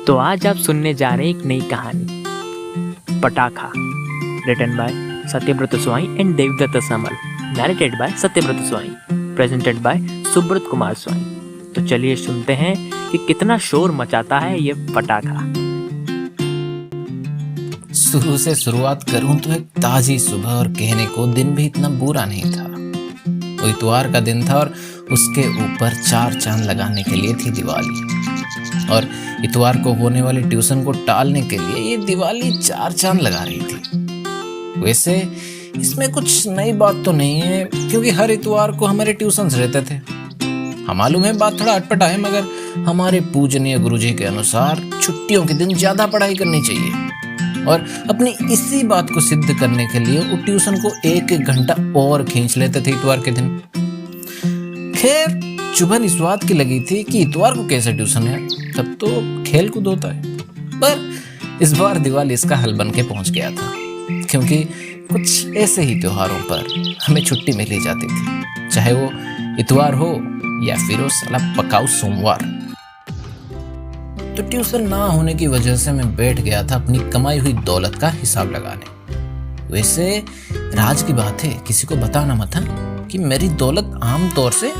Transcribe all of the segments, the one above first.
तो आज आप सुनने जा रहे हैं एक नई कहानी, Patakha, written by Satyabrata Swain and देवदत्त Samal, narrated by Satyabrata Swain, presented by Subrata Kumar Swain. तो चलिए सुनते हैं कि कितना शोर मचाता है ये पटाखा। शुरू से शुरुआत करूं तो एक ताजी सुबह और कहने को दिन भी इतना बुरा नहीं था। वो इतवार का दिन था और उसके ऊपर 4 चांद लगाने के लिए थी दिवाली, और इतवार को होने वाली ट्यूशन को टालने के लिए ये दिवाली 4 चांद लगा रही थी। वैसे इसमें कुछ नई बात तो नहीं है, क्योंकि हर इतवार को हमारे ट्यूशंस रहते थे। हम मालूम है बात थोड़ा अटपटा है, मगर हमारे पूजनीय गुरुजी के अनुसार छुट्टियों के दिन ज्यादा पढ़ाई करनी चाहिए, और अपनी इसी बात को सिद्ध करने के लिए वो ट्यूशन को 1-1 घंटा और खींच लेते थे इतवार के दिन। खैर चुभन इस बात की लगी थी कि इतवार को कैसे ट्यूशन है, तब तो खेल कूद होता है। पर इस बार दिवाली इसका हल बन के पहुंच गया था, क्योंकि कुछ ऐसे ही त्योहारों पर हमें छुट्टी मिल ही जाती थी, चाहे वो इतवार हो या फिर वो साला पकाऊ सोमवार। तो ट्यूशन ना होने की वजह से मैं बैठ गया था अपनी कमाई हुई दौलत का हिसाब लगाने। वैसे राज की बात है, किसी को बताना मत है कि मेरी दौलत आमतौर से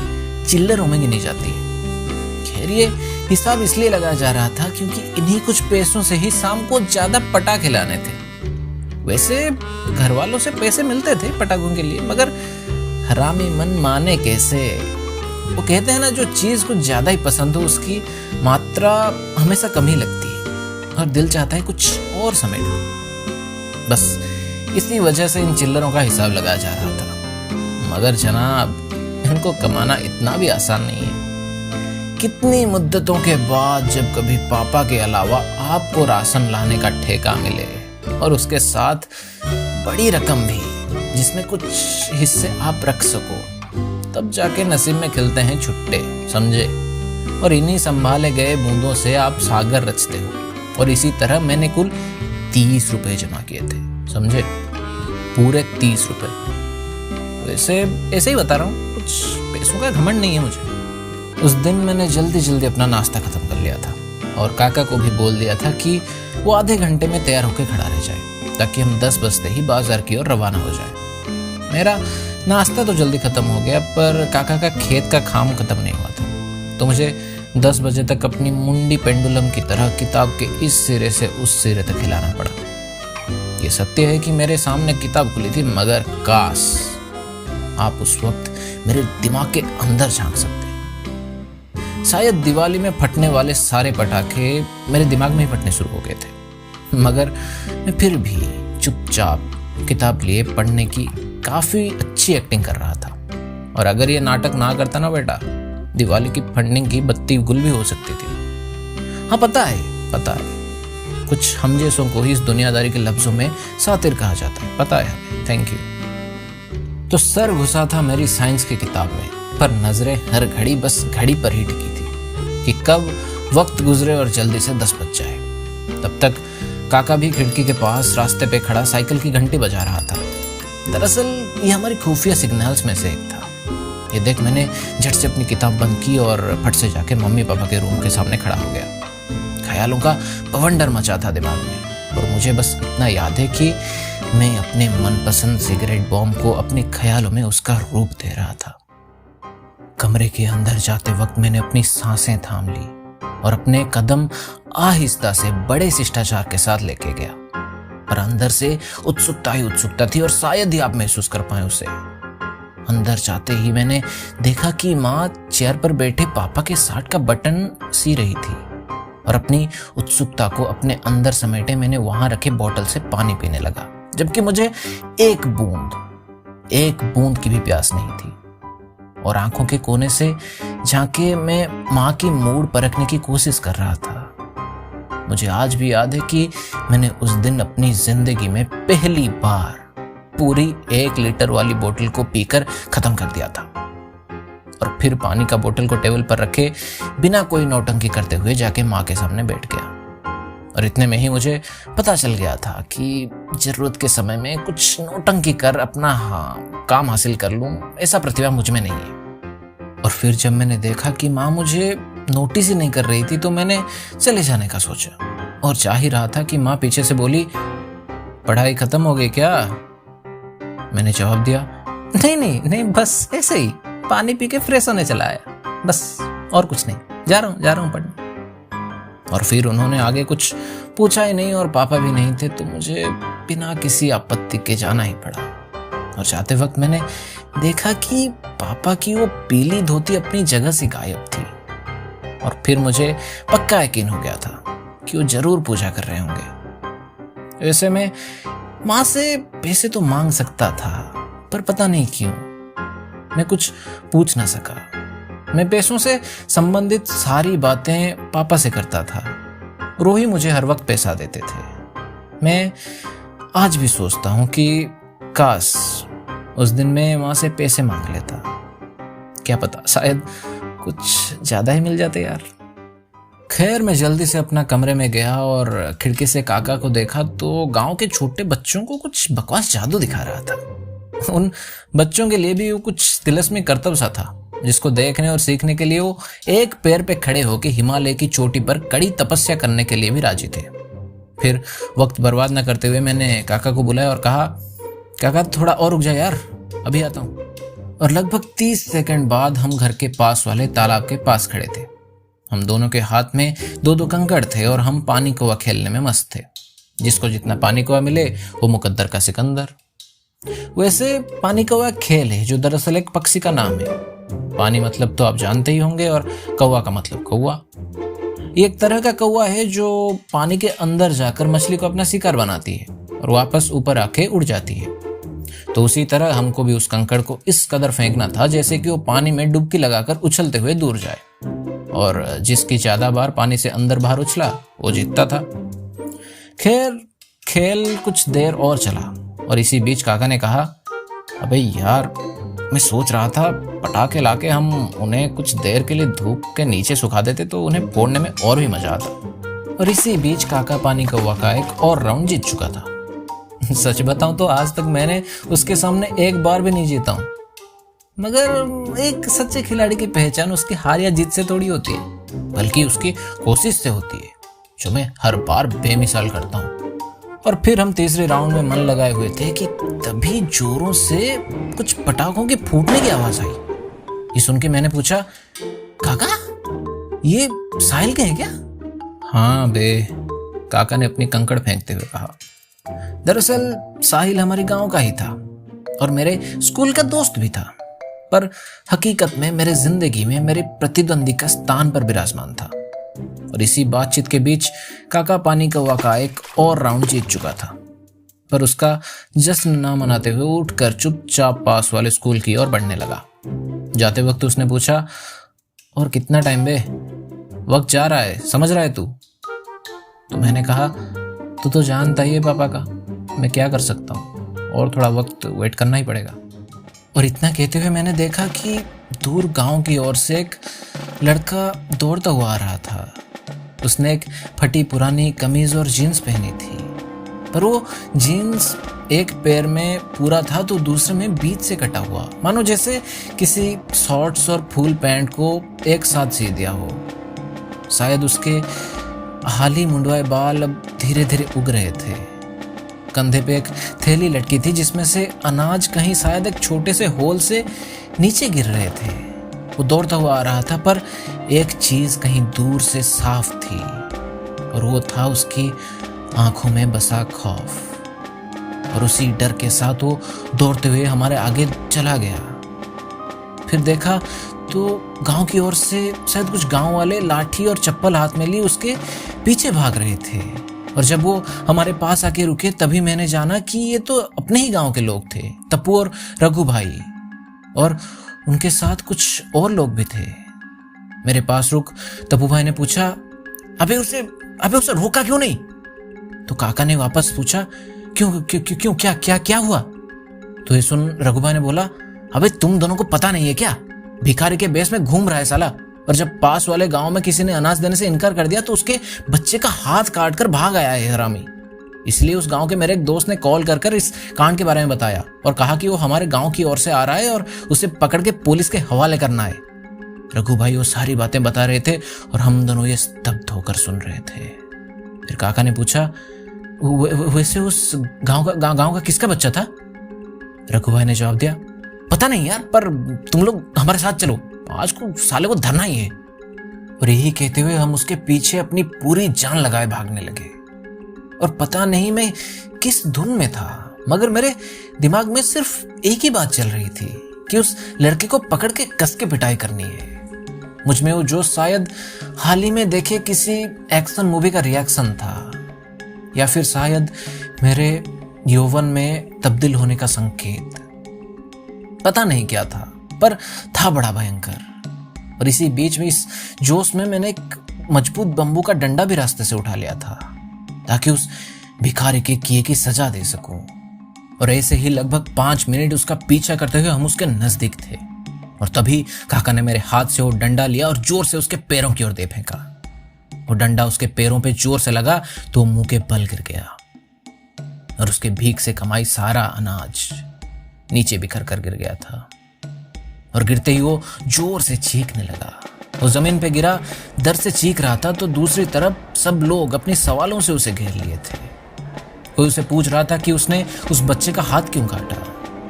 चिल्लरों में गिनी जाती है। खैर ये हिसाब इसलिए लगाया जा रहा था क्योंकि इन्हीं कुछ पैसों से ही शाम को ज्यादा पटाखे लाने थे। वैसे घर वालों से पैसे मिलते थे पटाखों के लिए, मगर हरामी मन माने कैसे। वो कहते हैं ना, जो चीज कुछ ज्यादा ही पसंद हो उसकी मात्रा हमेशा कम ही लगती है, और दिल चाहता है कुछ और समेट लो। बस इसी वजह से इन चिल्लरों का हिसाब लगाया जा रहा था। मगर जनाब, इनको कमाना इतना भी आसान नहीं है। कितनी मुद्दतों के बाद जब कभी पापा के अलावा आपको राशन लाने का ठेका मिले, और उसके साथ बड़ी रकम भी जिसमें कुछ हिस्से आप रख सको, तब जाके नसीब में खिलते हैं छुट्टे, समझे। और इन्हीं संभाले गए बूंदों से आप सागर रचते हो। और इसी तरह मैंने कुल 30 रुपए जमा किए थे, समझे, पूरे 30 रुपए। वैसे ऐसे ही बता रहा हूँ, कुछ पैसों का घमंड नहीं है मुझे। उस दिन मैंने जल्दी जल्दी अपना नाश्ता खत्म कर लिया था, और काका को भी बोल दिया था कि वो आधे घंटे में तैयार होकर खड़ा रह जाए, ताकि हम 10 बजते ही बाजार की ओर रवाना हो जाए। मेरा नाश्ता तो जल्दी खत्म हो गया, पर काका का खेत का काम खत्म नहीं हुआ था। तो मुझे 10 बजे तक अपनी मुंडी पेंडुलम की तरह किताब के इस सिरे से उस सिरे तक हिलाना पड़ा। ये सत्य है कि मेरे सामने किताब खुली थी, मगर काश आप उस वक्त मेरे दिमाग के अंदर झांक सकते। शायद दिवाली में फटने वाले सारे पटाखे मेरे दिमाग में ही फटने शुरू हो गए थे, मगर मैं फिर भी चुपचाप किताब लिए पढ़ने की काफी अच्छी एक्टिंग कर रहा था। और अगर ये नाटक ना करता ना बेटा, दिवाली की फंडिंग की बत्ती गुल भी हो सकती थी। हाँ पता है कुछ हम जैसों को ही इस दुनियादारी के लफ्जों में सातिर कहा जाता है, पता है हमें, थैंक यू। तो सर घुसा था मेरी साइंस की किताब में, पर नजरें हर घड़ी बस घड़ी पर ही टिकी थी कि कब वक्त गुजरे और जल्दी से 10 बज जाए। तब तक काका भी खिड़की के पास रास्ते पे खड़ा साइकिल की घंटी बजा रहा था। दरअसल ये हमारी खुफिया सिग्नल्स में से एक था। ये देख मैंने झट से अपनी किताब बंद की और फट से जाके मम्मी पापा के रूम के सामने खड़ा हो गया। ख्यालों का बवंडर मचा था दिमाग में, और मुझे बस इतना याद है कि मैं अपने मनपसंद सिगरेट बॉम्ब को अपने ख्यालों में उसका रूप दे रहा था। कमरे के अंदर जाते वक्त मैंने अपनी सांसें थाम ली और अपने कदम आहिस्ता से बड़े शिष्टाचार के साथ लेके गया। पर अंदर से उत्सुकता ही उत्सुकता थी, और शायद ही आप महसूस कर पाए उसे। अंदर जाते ही मैंने देखा कि माँ चेयर पर बैठे पापा के शर्ट का बटन सी रही थी, और अपनी उत्सुकता को अपने अंदर समेटे मैंने वहां रखे बोतल से पानी पीने लगा, जबकि मुझे एक बूंद की भी प्यास नहीं थी। और आंखों के कोने से झांके मैं माँ की मूड परखने की कोशिश कर रहा था। मुझे आज भी याद है कि मैंने उस दिन अपनी जिंदगी में पहली बार पूरी 1 लीटर वाली बोतल को पीकर खत्म कर दिया था, और फिर पानी का बोतल को टेबल पर रखे बिना कोई नौटंकी करते हुए जाके माँ के सामने बैठ गया। और इतने में ही मुझे पता चल गया था कि जरूरत के समय में कुछ नौटंकी कर अपना काम हासिल कर लूं, ऐसा प्रतिभा मुझ में नहीं है। और फिर जब मैंने देखा कि माँ मुझे नोटिस ही नहीं कर रही थी, तो मैंने चले जाने का सोचा और चाह ही रहा था कि माँ पीछे से बोली, पढ़ाई खत्म हो गई क्या? मैंने जवाब दिया, नहीं नहीं नहीं, बस ऐसे ही पानी पी के फ्रेश होने चला आया, बस और कुछ नहीं, जा रहा हूँ पढ़ने। और फिर उन्होंने आगे कुछ पूछा ही नहीं और पापा भी नहीं थे, तो मुझे बिना किसी आपत्ति के जाना ही पड़ा। और जाते वक्त मैंने देखा कि पापा की वो पीली धोती अपनी जगह से गायब थी। और फिर मुझे पक्का यकीन हो गया था कि वो जरूर पूजा कर रहे होंगे। ऐसे में माँ से पैसे तो मांग सकता था, पर पता नहीं क्यों मैं कुछ पूछ ना सका। मैं पैसों से संबंधित सारी बातें पापा से करता था। वो ही मुझे हर वक्त पैसा देते थे। मैं आज भी सोचता हूँ कि काश उस दिन मैं माँ से पैसे मांग लेता, क्या पता शायद कुछ ज्यादा ही मिल जाते यार। खैर, मैं जल्दी से अपना कमरे में गया और खिड़की से काका को देखा तो गांव के छोटे बच्चों को कुछ बकवास जादू दिखा रहा था। उन बच्चों के लिए भी वो कुछ तिलस्मी करतब सा था, जिसको देखने और सीखने के लिए वो एक पैर पे खड़े होकर हिमालय की चोटी पर कड़ी तपस्या करने के लिए भी राजी थे। फिर वक्त बर्बाद न करते हुए मैंने काका को बुलाया और कहा, काका थोड़ा और रुक जा यार, अभी आता हूँ। और लगभग 30 सेकंड बाद हम घर के पास वाले तालाब के पास खड़े थे। हम दोनों के हाथ में 2-2 कंकड़ थे और हम पानी कौवा खेलने में मस्त थे। जिसको जितना पानी कौवा मिले वो मुकद्दर का सिकंदर। वैसे पानी कौवा खेल है जो दरअसल एक पक्षी का नाम है। पानी मतलब तो आप जानते ही होंगे, और कौवा का मतलब कौवा। ये एक तरह का कौवा है जो पानी के अंदर जाकर मछली को अपना शिकार बनाती है और वापस ऊपर आके उड़ जाती है। तो उसी तरह हमको भी उस कंकड़ को इस कदर फेंकना था जैसे कि वो पानी में डुबकी लगाकर उछलते हुए दूर जाए, और जिसकी ज्यादा बार पानी से अंदर बाहर उछला वो जीतता था। खैर, खेल कुछ देर और चला और इसी बीच काका ने कहा, अबे यार, मैं सोच रहा था पटाखे लाके हम उन्हें कुछ देर के लिए धूप के नीचे सुखा देते तो उन्हें फोड़ने में और भी मजा आता। और इसी बीच काका पानी कौवा का एक और राउंड जीत चुका था। सच बताऊं तो आज तक मैंने उसके सामने एक बार भी नहीं जीता हूं, मगर एक सच्चे खिलाड़ी की पहचान उसकी हार या जीत से थोड़ी होती है, बल्कि उसकी कोशिश से होती है, जो मैं हर बार बेमिसाल करता हूं। और फिर हम तीसरे राउंड में मन लगाए हुए थे कि तभी जोरों से कुछ पटाखों के फूटने की आवाज आई। ये सुन के मैंने पूछा, काका ये साहिल के हैं क्या? हाँ बे, काका ने अपनी कंकड़ फेंकते हुए कहा। दरअसल साहिल हमारे गांव का ही था और मेरे स्कूल का दोस्त भी था, पर हकीकत में मेरे जिंदगी में मेरे प्रतिद्वंदी का स्थान पर विराजमान था। और इसी बातचीत के बीच काका पानी कौवा का एक और राउंड जीत चुका था, पर उसका जश्न न मनाते हुए उठकर चुपचाप पास वाले स्कूल की ओर बढ़ने लगा। जाते वक्त उसने पूछा, और कितना टाइम बे? वक्त जा रहा है, समझ रहा है तू? तो मैंने कहा, तू तो जानता ही है पापा का, मैं क्या कर सकता हूँ, और थोड़ा वक्त वेट करना ही पड़ेगा। और इतना कहते हुए मैंने देखा कि दूर गांव की ओर से एक लड़का दौड़ता हुआ आ रहा था। उसने एक फटी पुरानी कमीज और जीन्स पहनी थी, पर वो जीन्स एक पैर में पूरा था तो दूसरे में बीच से कटा हुआ, मानो जैसे किसी शॉर्ट्स और फुल पैंट को एक साथ सी दिया हो। शायद उसके हाली मुंडवाए बाल अब धीरे धीरे उग रहे थे। कंधे पे एक थैली लटकी थी जिसमें से अनाज कहीं शायद एक छोटे से होल से नीचे गिर रहे थे। वो दौड़ता हुआ आ रहा था, पर एक चीज कहीं दूर से साफ थी, और वो था उसकी आंखों में बसा खौफ। और उसी डर के साथ वो दौड़ते हुए हमारे आगे चला गया। फिर देखा तो गांव की ओर से शायद कुछ गांव वाले लाठी और चप्पल हाथ में लिए उसके पीछे भाग रहे थे। और जब वो हमारे पास आके रुके तभी मैंने जाना कि ये तो अपने ही गांव के लोग थे, तप्पू और रघु भाई, और उनके साथ कुछ और लोग भी थे। मेरे पास रुक तप्पू भाई ने पूछा, अबे उसे रोका क्यों नहीं? तो काका ने वापस पूछा, क्यों क्या हुआ? तो ये सुन रघु भाई ने बोला, अबे तुम दोनों को पता नहीं है क्या? भिखारी के बेस में घूम रहा है साला, और जब पास वाले गांव में किसी ने अनाज देने से इनकार कर दिया तो उसके बच्चे का हाथ काट कर भाग आया है हरामी। इसलिए उस गांव के मेरे एक दोस्त ने कॉल कर इस कांड के बारे में बताया और कहा कि वो हमारे गांव की ओर से आ रहा है और उसे पकड़ के पुलिस के हवाले करना है। रघु भाई वो सारी बातें बता रहे थे और हम दोनों ये स्तब्ध होकर सुन रहे थे। फिर काका ने पूछा, वैसे उस गांव का किसका बच्चा था? रघु भाई ने जवाब दिया, पता नहीं यार, पर तुम लोग हमारे साथ चलो, आज को साले को धरना ही है। और यही कहते हुए हम उसके पीछे अपनी पूरी जान लगाए भागने लगे। और पता नहीं मैं किस धुन में था, मगर मेरे दिमाग में सिर्फ एक ही बात चल रही थी कि उस लड़के को पकड़ के कस के पिटाई करनी है। मुझ में वो जोश शायद हाल ही में देखे किसी एक्शन मूवी का रिएक्शन था, या फिर शायद मेरे यौवन में तब्दील होने का संकेत। पता नहीं क्या था, पर था बड़ा भयंकर। और इसी बीच में इस जोश में मैंने एक मजबूत बंबू का डंडा भी रास्ते से उठा लिया था, ताकि उस भिखारी के किए की सजा दे सकूं। और ऐसे ही लगभग 5 मिनट उसका पीछा करते हुए हम उसके नजदीक थे। और तभी काका ने मेरे हाथ से वो डंडा लिया और जोर से उसके पैरों की ओर दे फेंका। वो डंडा उसके पैरों पे जोर से लगा तो मुंह के बल गिर गया और उसके भीख से कमाई सारा अनाज नीचे बिखर कर गिर गया था। और गिरते ही वो जोर से चीखने लगा। वो जमीन पे गिरा, दर्द से चीख रहा था, तो दूसरी तरफ सब लोग अपने सवालों से उसे घेर लिए थे। कोई उसे पूछ रहा था कि उसने उस बच्चे का हाथ क्यों काटा,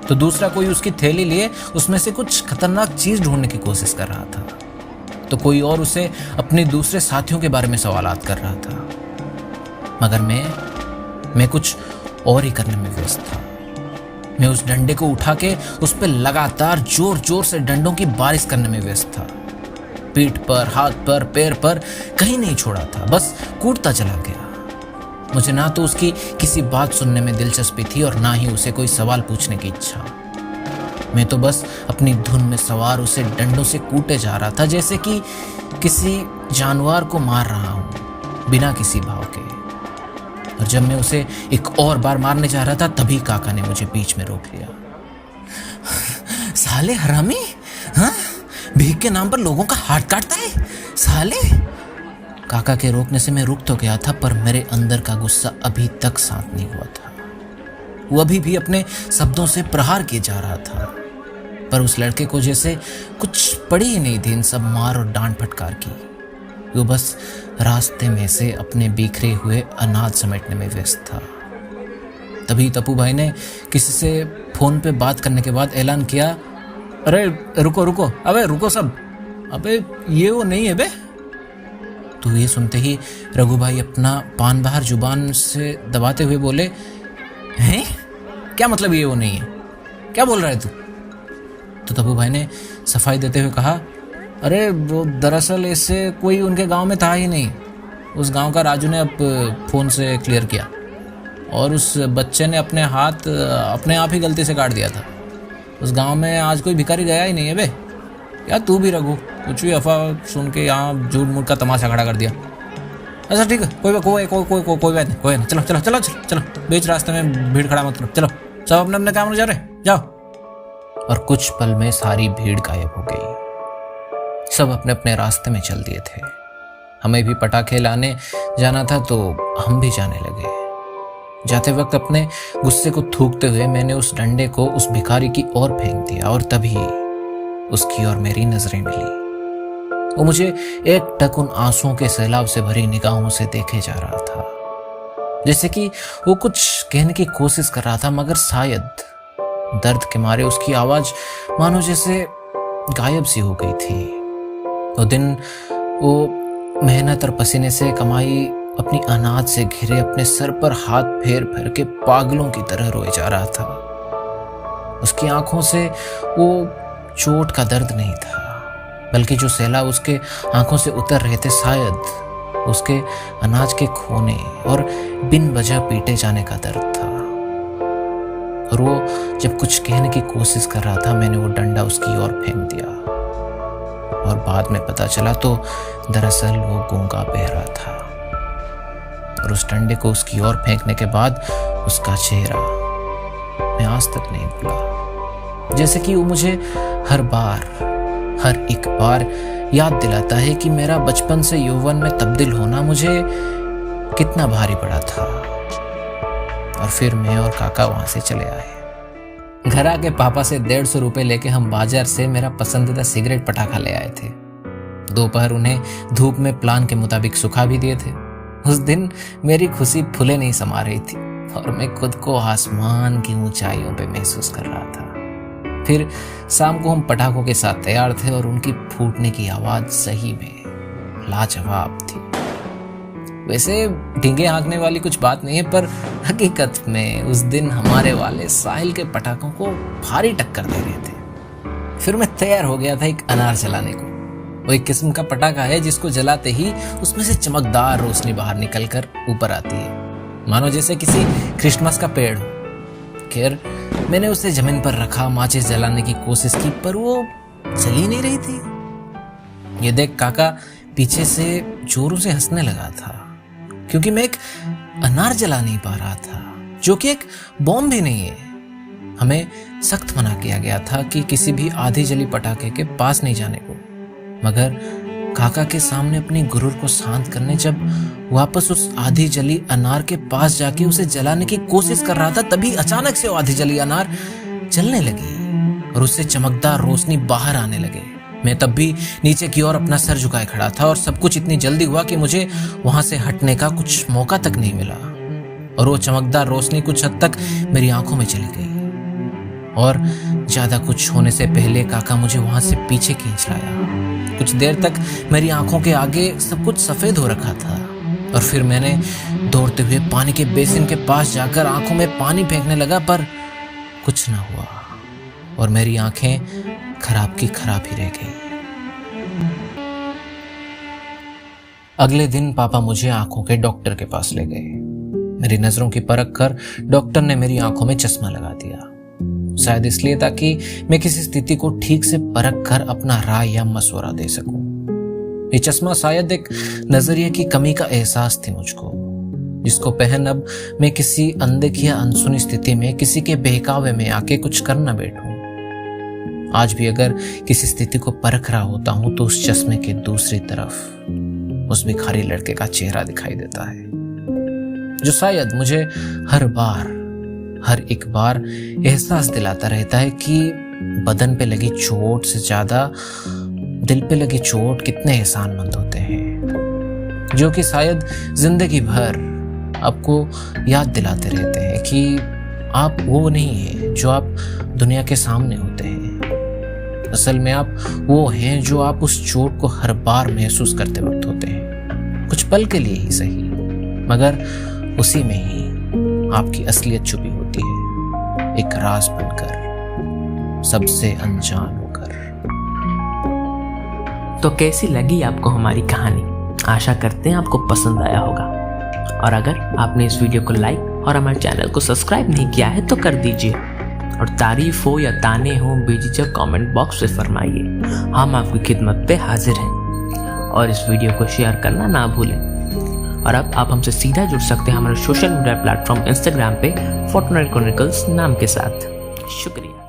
तो दूसरा कोई उसकी थैली लिए उसमें से कुछ खतरनाक चीज ढूंढने की कोशिश कर रहा था, तो कोई और उसे अपने दूसरे साथियों के बारे में सवालात कर रहा था। मगर मैं कुछ और ही करने में व्यस्त था। मैं उस डंडे को उठा के उस पर लगातार जोर जोर से डंडों की बारिश करने में व्यस्त था। पीठ पर, हाथ पर, पैर पर, कहीं नहीं छोड़ा था, बस कूदता चला गया। मुझे ना तो उसकी किसी बात सुनने में दिलचस्पी थी और ना ही उसे कोई सवाल पूछने की इच्छा। मैं तो बस अपनी धुन में सवार उसे डंडों से कूटे जा रहा था, जैसे कि किसी जानवर को मार रहा हूं, बिना किसी भाव के। और जब मैं उसे एक और बार मारने जा रहा था, तभी काका ने मुझे बीच में रोक लिया। साले हरामी, हाँ, भीख के नाम पर लोगों का हाथ काटता है साले। काका के रोकने से मैं रुक तो गया था, पर मेरे अंदर का गुस्सा अभी तक शांत नहीं हुआ था। वो अभी भी अपने शब्दों से प्रहार किए जा रहा था, पर उस लड़के को जैसे कुछ पड़ी ही नहीं थी इन सब मार और डांट फटकार की। वो बस रास्ते में से अपने बिखरे हुए अनाज समेटने में व्यस्त था। तभी तप्पू भाई ने किसी से फोन पे बात करने के बाद ऐलान किया, अरे रुको रुको, अबे रुको सब, अबे ये वो नहीं है बे। तो ये सुनते ही रघु भाई अपना पान बाहर जुबान से दबाते हुए बोले, हैं क्या मतलब ये वो नहीं है, क्या बोल रहा है तू? तो तप्पू भाई ने सफाई देते हुए कहा, अरे वो दरअसल इससे कोई उनके गांव में था ही नहीं। उस गांव का राजू ने अब फोन से क्लियर किया और उस बच्चे ने अपने हाथ अपने आप ही गलती से काट दिया था। उस गांव में आज कोई भिखारी गया ही नहीं है बे। यार तू भी रघु, कुछ भी अफवाह सुन के यहाँ झूठ मूठ का तमाशा खड़ा कर दिया। अच्छा ठीक है, कोई बात नहीं, कोई नहीं, चलो चलो चलो चलो चलो, बीच रास्ते में भीड़ खड़ा मत करो, चलो सब अपने अपने काम में जा रहे, जाओ। और कुछ पल में सारी भीड़ गायब हो गई। सब अपने अपने रास्ते में चल दिए थे। हमें भी पटाखे लाने जाना था, तो हम भी जाने लगे। जाते वक्त अपने गुस्से को थूकते हुए मैंने उस डंडे को उस भिखारी की ओर फेंक दिया, और तभी उसकी ओर मेरी नजरें मिली। वो मुझे एक टक उन आंसुओं के सैलाब से भरी निगाहों से देखे जा रहा था, जैसे कि वो कुछ कहने की कोशिश कर रहा था, मगर शायद दर्द के मारे उसकी आवाज मानो जैसे गायब सी हो गई थी। वो दिन वो मेहनत और पसीने से कमाई अपनी अनाज से घिरे अपने सर पर हाथ फेर फेर के पागलों की तरह रोए जा रहा था। उसकी आंखों से वो चोट का दर्द नहीं था, बल्कि जो सैलाब उसके आंखों से उतर रहे थे, शायद उसके अनाज के खोने और बिन वजह पीटे जाने का दर्द था। और वो जब कुछ कहने की कोशिश कर रहा था, मैंने वो डंडा उसकी ओर फेंक दिया, और बाद में पता चला तो दरअसल वो गूंगा बहरा था। और उस डंडे को उसकी ओर फेंकने के बाद उसका चेहरा मैं आज तक नहीं भूला, जैसे कि वो मुझे हर एक बार याद दिलाता है कि मेरा बचपन से यौवन में तब्दील होना मुझे कितना भारी पड़ा था। और फिर मैं और काका वहां से चले आए। घर आके पापा से 150 रुपए लेके हम बाजार से मेरा पसंदीदा सिगरेट पटाखा ले आए थे। दोपहर उन्हें धूप में प्लान के मुताबिक सुखा भी दिए थे। उस दिन मेरी खुशी फुले नहीं समा रही थी और मैं खुद को आसमान की ऊंचाइयों पे महसूस कर रहा था। फिर शाम को हम पटाखों के साथ तैयार थे और उनकी फूटने की आवाज सही में लाजवाब थी। वैसे ढींगे हाँकने वाली कुछ बात नहीं है, पर हकीकत में उस दिन हमारे वाले साहिल के पटाखों को भारी टक्कर दे रहे थे। फिर मैं तैयार हो गया था एक अनार जलाने को। वो एक किस्म का पटाखा है जिसको जलाते ही उसमें से चमकदार रोशनी बाहर निकलकर ऊपर आती है, मानो जैसे किसी क्रिसमस का पेड़ हो। खैर, मैंने उसे जमीन पर रखा, माचिस जलाने की कोशिश की, पर वो जल ही नहीं रही थी। ये देख काका पीछे से जोरों से हंसने लगा था, क्योंकि मैं एक अनार जला नहीं पा रहा था, जो कि एक बॉम्ब भी नहीं है। हमें सख्त मना किया गया था कि किसी भी आधी जली पटाखे के पास नहीं जाने को, मगर काका के सामने अपनी गुरूर को शांत करने जब वापस उस आधी जली अनार के पास जाके उसे जलाने की कोशिश कर रहा था, तभी अचानक से वो आधी जली अनार जलने लगी और उससे चमकदार रोशनी बाहर आने लगे। मैं तब भी नीचे की ओर अपना सर झुकाए खड़ा था और सब कुछ इतनी जल्दी हुआ कि मुझे वहां से हटने का कुछ मौका तक नहीं मिला और वो चमकदार रोशनी कुछ हद तक मेरी आंखों में चली गई और ज्यादा कुछ होने से पहले काका मुझे वहां से पीछे खींच लाया। कुछ देर तक मेरी आंखों के आगे सब कुछ सफेद हो रखा था और फिर मैंने दौड़ते हुए पानी के बेसिन के पास जाकर आंखों में पानी फेंकने लगा, पर कुछ ना हुआ और मेरी आंखें खराब की खराब ही रह गई। अगले दिन पापा मुझे आंखों के डॉक्टर के पास ले गए। मेरी नजरों की परख कर डॉक्टर ने मेरी आंखों में चश्मा लगा दिया, शायद इसलिए ताकि मैं किसी स्थिति को ठीक से परख कर अपना राय या मशवरा दे सकूं। ये चश्मा शायद एक नजरिए की कमी का एहसास थी मुझको, जिसको पहन अब मैं किसी अनदेखी या अनसुनी स्थिति में किसी के बहकावे में आके कुछ कर न बैठूं। आज भी अगर किसी स्थिति को परख रहा होता हूं तो उस चश्मे के दूसरी तरफ उस भिखारी लड़के का चेहरा दिखाई देता है, जो शायद मुझे हर एक बार एहसास दिलाता रहता है कि बदन पे लगी चोट से ज्यादा दिल पे लगी चोट कितने एहसानमंद होते हैं, जो कि शायद जिंदगी भर आपको याद दिलाते रहते हैं कि आप वो नहीं है जो आप दुनिया के सामने होते हैं। असल में आप वो हैं जो आप उस चोट को हर बार महसूस करते वक्त होते हैं, कुछ पल के लिए ही सही, मगर उसी में ही आपकी असलियत छुपी होती है, एक राज बनकर, सबसे अनजान होकर। तो कैसी लगी आपको हमारी कहानी? आशा करते हैं आपको पसंद आया होगा, और अगर आपने इस वीडियो को लाइक और हमारे चैनल को सब्सक्राइब नहीं किया है तो कर दीजिए, और तारीफ हो या ताने हो बेझिझक कमेंट बॉक्स में फरमाइए, हम आपकी खिदमत पे हाजिर हैं। और इस वीडियो को शेयर करना ना भूलें। और अब आप हमसे सीधा जुड़ सकते हैं हमारे सोशल मीडिया प्लेटफॉर्म इंस्टाग्राम पे फोर्टनाइट क्रॉनिकल्स नाम के साथ। शुक्रिया।